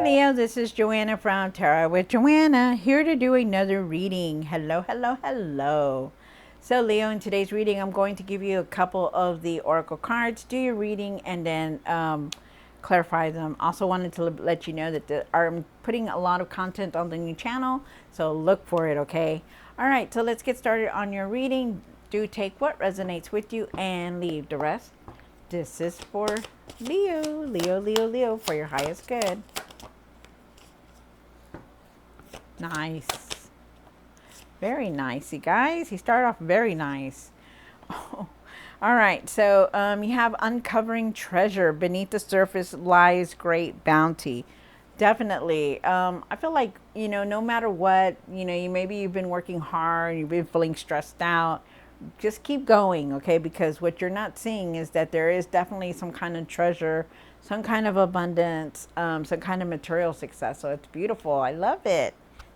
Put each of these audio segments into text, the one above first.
Leo, this is Joanna from Tarot with Joanna, here to do another reading. Hello, hello, hello. So Leo, in today's reading, I'm going to give you a couple of the oracle cards, do your reading, and then clarify them. Also wanted to let you know that I'm putting a lot of content on the new channel, so look for it, okay? All right, so let's get started on your reading. Do take what resonates with you and leave the rest. This is for Leo, Leo, Leo, Leo, for your highest good. Nice. Very nice, you guys. He started off very nice. Oh. All right, so you have uncovering treasure. Beneath the surface lies great bounty. Definitely. I feel like, no matter what, maybe you've been working hard, you've been feeling stressed out. Just keep going, okay? Because what you're not seeing is that there is definitely some kind of treasure, some kind of abundance, some kind of material success. So it's beautiful. I love it.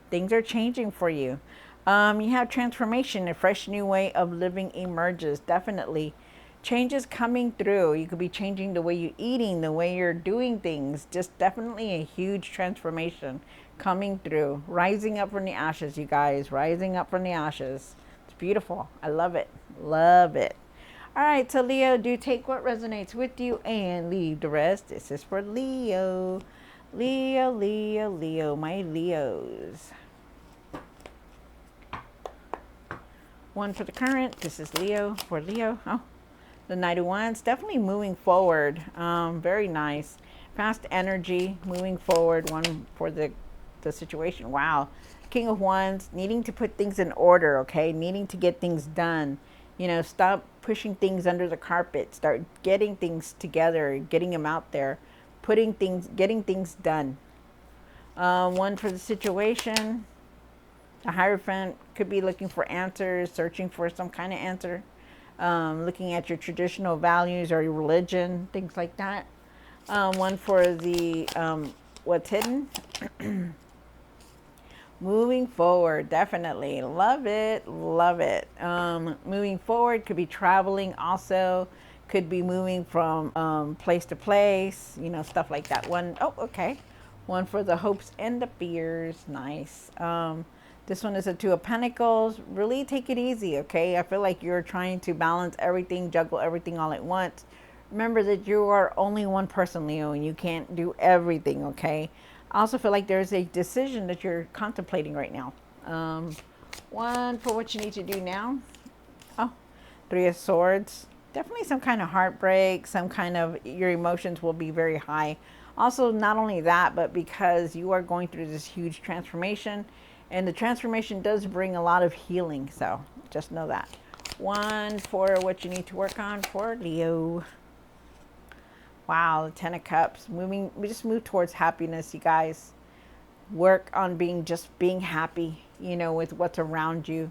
Things are changing for you. You have transformation. A fresh new way of living emerges. Definitely. Changes coming through. You could be changing the way you're eating, the way you're doing things. Just definitely a huge transformation coming through. Rising up from the ashes, you guys. Rising up from the ashes. It's beautiful. I love it. Love it. All right, so Leo, do take what resonates with you and leave the rest. This is for Leo. Leo, Leo, Leo, my Leos. One for the current. This is Leo for Leo. Oh, the Knight of Wands. Definitely moving forward. Very nice. Fast energy, moving forward. One for the situation. Wow. King of Wands, needing to put things in order, okay? Needing to get things done. Stop pushing things under the carpet. Start getting things together, getting them out there, getting things done. One for the situation. The Hierophant could be looking for answers, searching for some kind of answer, looking at your traditional values or your religion, things like that. One for the what's hidden. Moving forward, definitely. Love it, love it. Moving forward could be traveling also, could be moving from place to place, stuff like that. Oh, okay. One for the hopes and the fears. Nice. This one is a Two of Pentacles. Really take it easy, okay? I feel like you're trying to balance everything, juggle everything all at once. Remember that you are only one person, Leo, and you can't do everything, okay? I also feel like there's a decision that you're contemplating right now. One for what you need to do now. Oh, Three of Swords. Definitely some kind of heartbreak, some kind of, your emotions will be very high. Also, not only that, but because you are going through this huge transformation, and the transformation does bring a lot of healing. So just know that. One for what you need to work on for Leo. Wow, the Ten of Cups. We just move towards happiness, you guys. Work on being happy, with what's around you.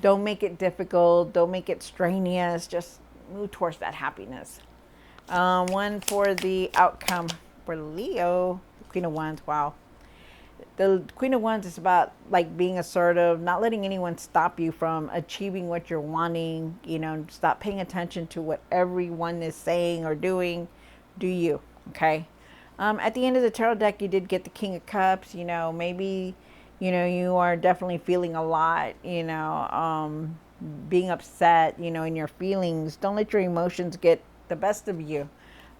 Don't make it difficult. Don't make it strenuous. Just move towards that happiness. One for the outcome for Leo. The Queen of Wands. Wow. The Queen of Wands is about like being assertive, not letting anyone stop you from achieving what you're wanting. Stop paying attention to what everyone is saying or doing. Do you, okay? At the end of the tarot deck, you did get the King of Cups. Maybe, you are definitely feeling a lot, being upset, in your feelings. Don't let your emotions get the best of you,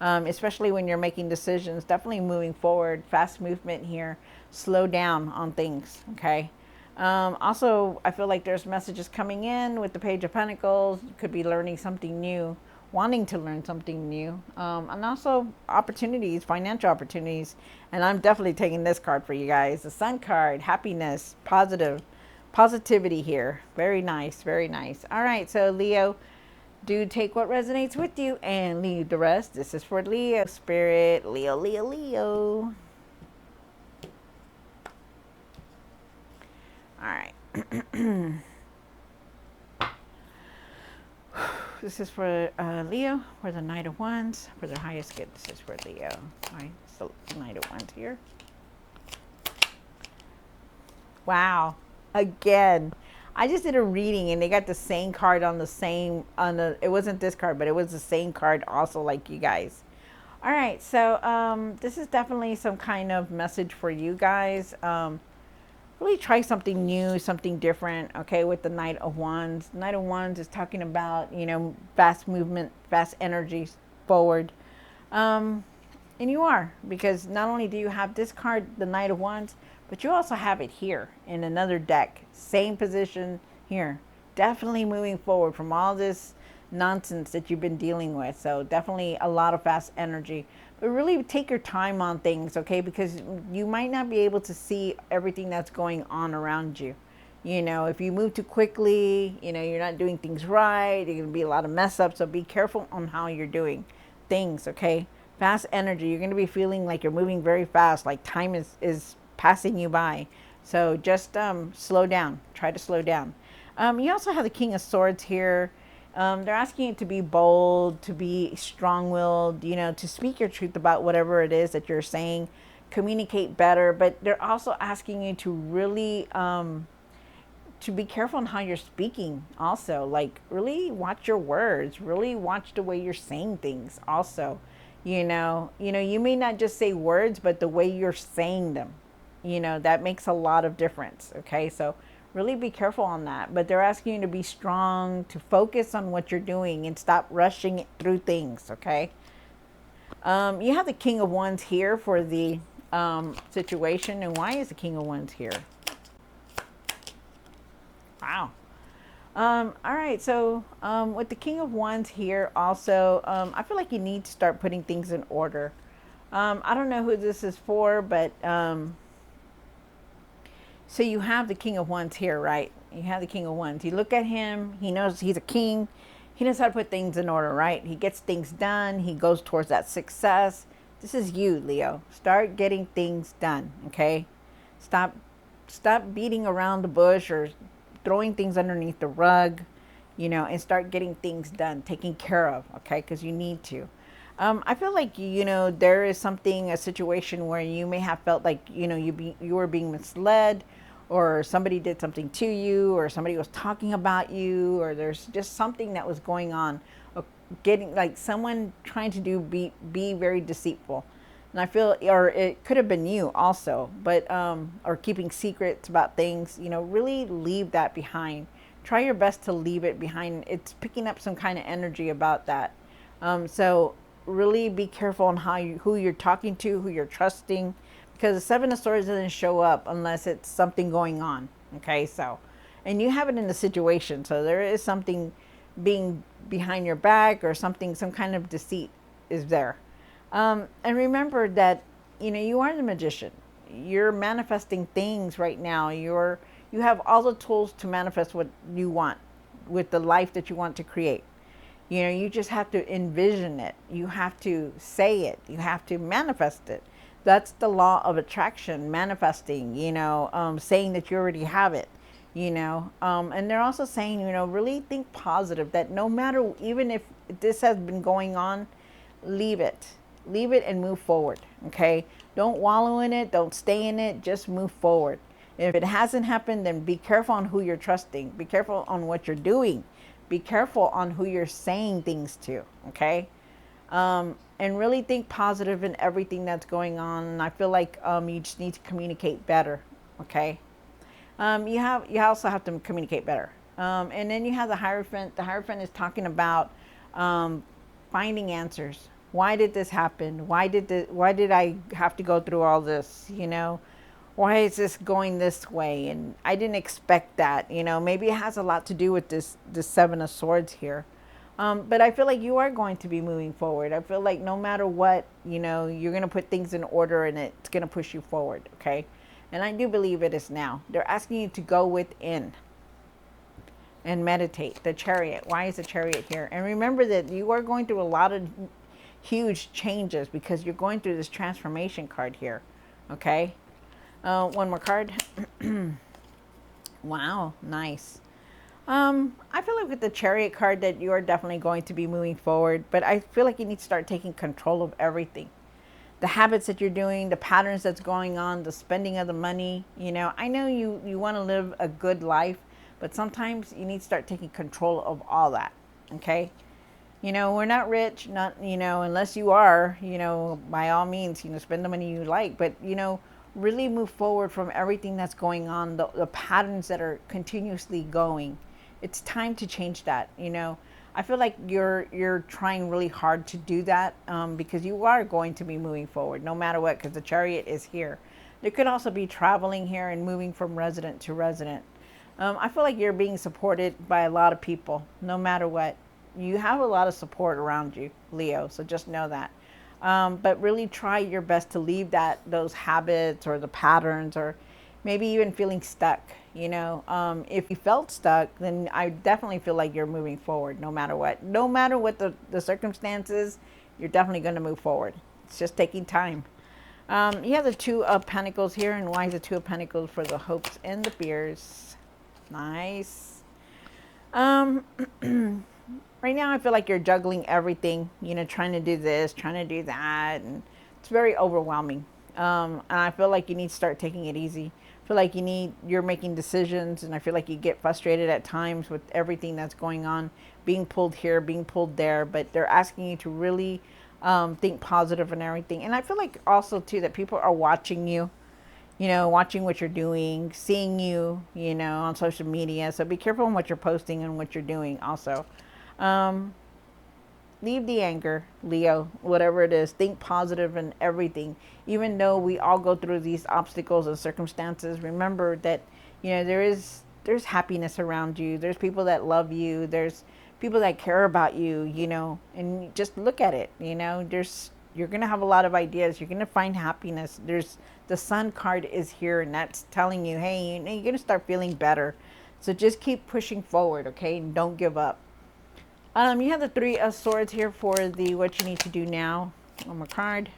especially when you're making decisions. Definitely moving forward, fast movement here. Slow down on things, okay? Also, I feel like there's messages coming in with the Page of Pentacles. You could be learning something new, wanting to learn something new, and also opportunities, financial opportunities. And I'm definitely taking this card for you guys. The Sun card, happiness, positivity here. Very nice, very nice. All right, so Leo, do take what resonates with you and leave the rest. This is for Leo. Spirit, Leo, Leo, Leo. All right. This is for Leo, for the Knight of Wands, for their highest good. This is for Leo. All right, so Knight of Wands here. Wow. Again, I just did a reading and they got the same card on the, it wasn't this card, but it was the same card also like you guys. All right, so this is definitely some kind of message for you guys. Really try something new, something different, okay, with the Knight of Wands. Knight of Wands is talking about, fast movement, fast energy forward. Um, and you are, because not only do you have this card, the Knight of Wands, but you also have it here in another deck. Same position here. Definitely moving forward from all this nonsense that you've been dealing with. So definitely a lot of fast energy. But really take your time on things, okay? Because you might not be able to see everything that's going on around you. If you move too quickly, you're not doing things right. There's going to be a lot of mess ups. So be careful on how you're doing things, okay? Fast energy. You're going to be feeling like you're moving very fast, like time is passing you by. So just slow down. Try to slow down. You also have the King of Swords here. They're asking you to be bold, to be strong-willed, to speak your truth about whatever it is that you're saying, communicate better. But they're also asking you to really to be careful on how you're speaking. Also, like really watch your words, really watch the way you're saying things. Also, you may not just say words, but the way you're saying them, that makes a lot of difference. Okay, so really be careful on that. But they're asking you to be strong, to focus on what you're doing and stop rushing it through things. Okay. You have the King of Wands here for the situation. And why is the King of Wands here? Wow. All right. So with the King of Wands here also, I feel like you need to start putting things in order. I don't know who this is for, but so you have the King of Wands here, right? You have the King of Wands. You look at him, he knows he's a king. He knows how to put things in order, right? He gets things done. He goes towards that success. This is you, Leo. Start getting things done, okay? Stop beating around the bush or throwing things underneath the rug, and start getting things done, taken care of, okay? Because you need to. I feel like there is a situation where you may have felt like you were being misled, or somebody did something to you, or somebody was talking about you, or there's just something that was going on, getting like someone trying to be very deceitful. And I feel, or it could have been you also, but or keeping secrets about things. Really leave that behind. Try your best to leave it behind. It's picking up some kind of energy about that. So really be careful on who you're talking to, who you're trusting, because the Seven of Swords doesn't show up unless it's something going on. Okay, so, and you have it in the situation, so there is something being behind your back, or something, some kind of deceit is there. And remember that you are the magician. You're manifesting things right now. You have all the tools to manifest what you want with the life that you want to create. You just have to envision it. You have to say it. You have to manifest it. That's the law of attraction, manifesting, saying that you already have it, And they're also saying, really think positive, that no matter, even if this has been going on, leave it. Leave it and move forward, okay? Don't wallow in it. Don't stay in it. Just move forward. If it hasn't happened, then be careful on who you're trusting. Be careful on what you're doing. Be careful on who you're saying things to, okay? And really think positive in everything that's going on. And I feel like you just need to communicate better, okay? You also have to communicate better. And then you have the Hierophant. The Hierophant is talking about finding answers. Why did this happen? Why did I have to go through all this? Why is this going this way? And I didn't expect that. Maybe it has a lot to do with this Seven of Swords here. But I feel like you are going to be moving forward. I feel like no matter what, you're going to put things in order, and it's going to push you forward, okay? And I do believe it is now. They're asking you to go within and meditate. The Chariot. Why is the Chariot here? And remember that you are going through a lot of huge changes, because you're going through this transformation card here, okay? One more card. Wow, nice. I feel like with the Chariot card that you are definitely going to be moving forward, but I feel like you need to start taking control of everything. The habits that you're doing, the patterns that's going on, the spending of the money. I know you want to live a good life, but sometimes you need to start taking control of all that, okay? We're not rich, not, unless you are, by all means, spend the money you like, but, really move forward from everything that's going on, the patterns that are continuously going. It's time to change that, I feel like you're trying really hard to do that, because you are going to be moving forward no matter what, because the chariot is here. There could also be traveling here and moving from resident to resident. I feel like you're being supported by a lot of people, no matter what. You have a lot of support around you, Leo. So just know that. But really try your best to leave those habits or the patterns, or maybe even feeling stuck. If you felt stuck, then I definitely feel like you're moving forward, no matter what. No matter what the circumstances, you're definitely going to move forward. It's just taking time. You have the Two of Pentacles here, and why is the Two of Pentacles for the hopes and the fears? Nice. Um, right now I feel like you're juggling everything, trying to do this, trying to do that, and it's very overwhelming. And I feel like you need to start taking it easy. I feel like you're making decisions, and I feel like you get frustrated at times with everything that's going on, being pulled here, being pulled there, but they're asking you to really think positive and everything. And I feel like also too that people are watching you, watching what you're doing, seeing you, on social media. So be careful on what you're posting and what you're doing also. Um, Leave the anger, Leo, whatever it is. Think positive in everything. Even though we all go through these obstacles and circumstances, remember that, there's happiness around you. There's people that love you. There's people that care about you, and just look at it, you're going to have a lot of ideas. You're going to find happiness. There's the Sun card is here, and that's telling you, hey, you're going to start feeling better. So just keep pushing forward, okay? And don't give up. You have the Three of Swords here for the what you need to do now. One more card.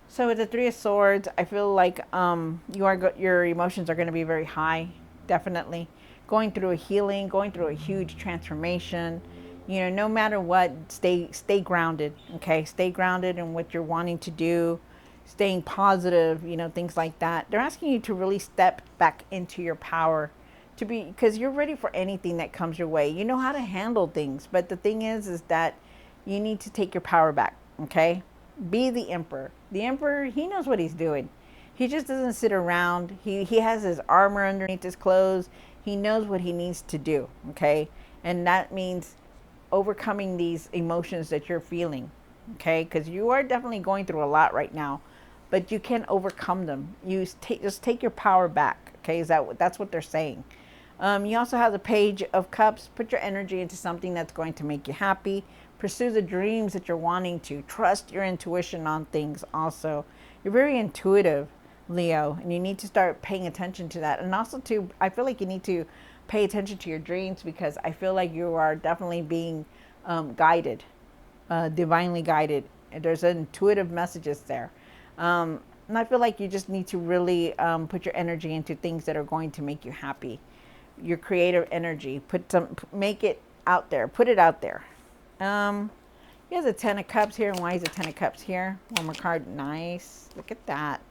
So with the Three of Swords, I feel like your emotions are going to be very high, definitely. Going through a healing, going through a huge transformation. No matter what, stay grounded, okay? Stay grounded in what you're wanting to do, staying positive, things like that. They're asking you to really step back into your power, because you're ready for anything that comes your way. You know how to handle things, but the thing is that you need to take your power back, okay? Be the emperor. The emperor, he knows what he's doing. He just doesn't sit around. He has his armor underneath his clothes. He knows what he needs to do, okay? And that means overcoming these emotions that you're feeling, okay? Because you are definitely going through a lot right now, but you can overcome them. Just take your power back, okay? That's what they're saying. You also have the Page of Cups. Put your energy into something that's going to make you happy. Pursue the dreams that you're wanting to. Trust your intuition on things also. You're very intuitive, Leo, and you need to start paying attention to that. And also, too, I feel like you need to pay attention to your dreams, because I feel like you are definitely being guided, divinely guided. There's intuitive messages there. And I feel like you just need to really put your energy into things that are going to make you happy. Your creative energy, make it out there, put it out there. Here's a Ten of Cups here, and why is the Ten of Cups here? One more card. Nice, look at that.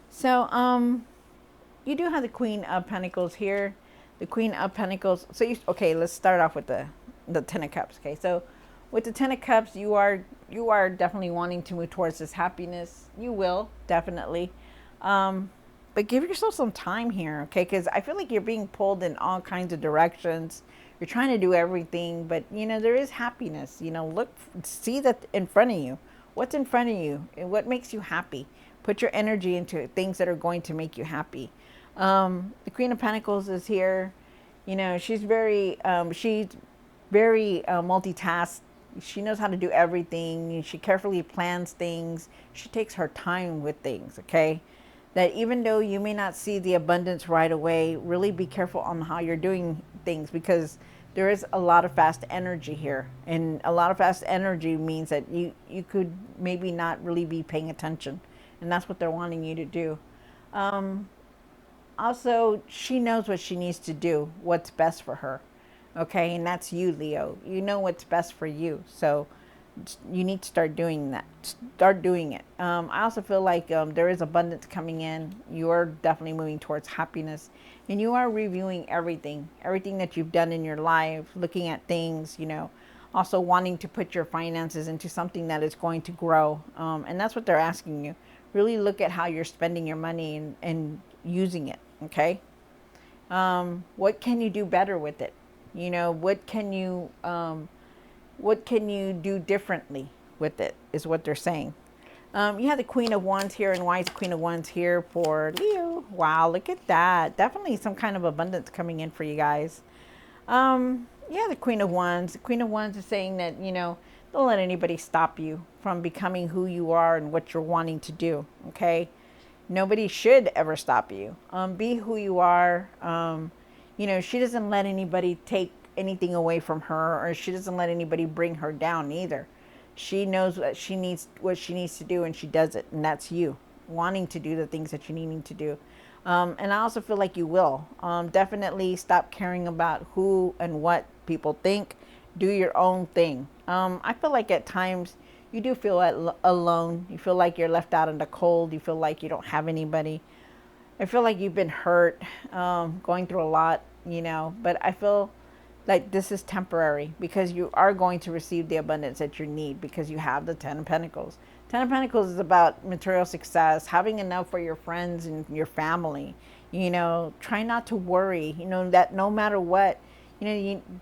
So you do have the Queen of Pentacles here. The Queen of Pentacles. So okay, let's start off with the Ten of Cups. Okay, so with the Ten of Cups, you are definitely wanting to move towards this happiness. You will definitely. But give yourself some time here, okay? Because I feel like you're being pulled in all kinds of directions. You're trying to do everything, but there is happiness. See that in front of you. What's in front of you? And what makes you happy? Put your energy into things that are going to make you happy. The Queen of Pentacles is here. She's very multitask. She knows how to do everything. She carefully plans things. She takes her time with things, okay? That even though you may not see the abundance right away, really be careful on how you're doing things, because there is a lot of fast energy here. And a lot of fast energy means that you could maybe not really be paying attention. And that's what they're wanting you to do. Also, she knows what she needs to do, what's best for her. Okay, and that's you, Leo. You know what's best for you. So you need to start doing that. Start doing it. I also feel like there is abundance coming in. You are definitely moving towards happiness, and you are reviewing everything that you've done in your life, looking at things, also wanting to put your finances into something that is going to grow. And that's what they're asking you. Really look at how you're spending your money and using it. Okay. What can you do better with it? What can you do differently with it is what they're saying. You have the Queen of Wands here, and why is Queen of Wands here for Leo? Wow, look at that. Definitely some kind of abundance coming in for you guys. Yeah, the Queen of Wands. The Queen of Wands is saying that, don't let anybody stop you from becoming who you are and what you're wanting to do, okay? Nobody should ever stop you. Be who you are. She doesn't let anybody take anything away from her, or she doesn't let anybody bring her down either. She knows what she needs to do, and she does it. And that's you wanting to do the things that you're needing to do. And I also feel like you will. Definitely stop caring about who and what people think. Do your own thing. I feel like at times you do feel alone. You feel like you're left out in the cold. You feel like you don't have anybody. I feel like you've been hurt, going through a lot, but I feel like this is temporary, because you are going to receive the abundance that you need, because you have the Ten of Pentacles. Ten of Pentacles is about material success, having enough for your friends and your family. Try not to worry, that no matter what,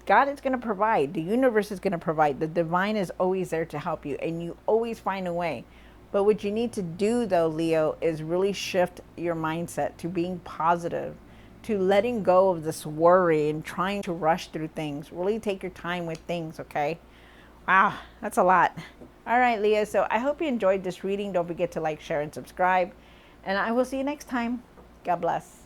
God is going to provide. The universe is going to provide. The divine is always there to help you, and you always find a way. But what you need to do, though, Leo, is really shift your mindset to being positive, to letting go of this worry and trying to rush through things. Really take your time with things, okay? Wow, that's a lot. All right, Leo, so I hope you enjoyed this reading. Don't forget to like, share, and subscribe. And I will see you next time. God bless.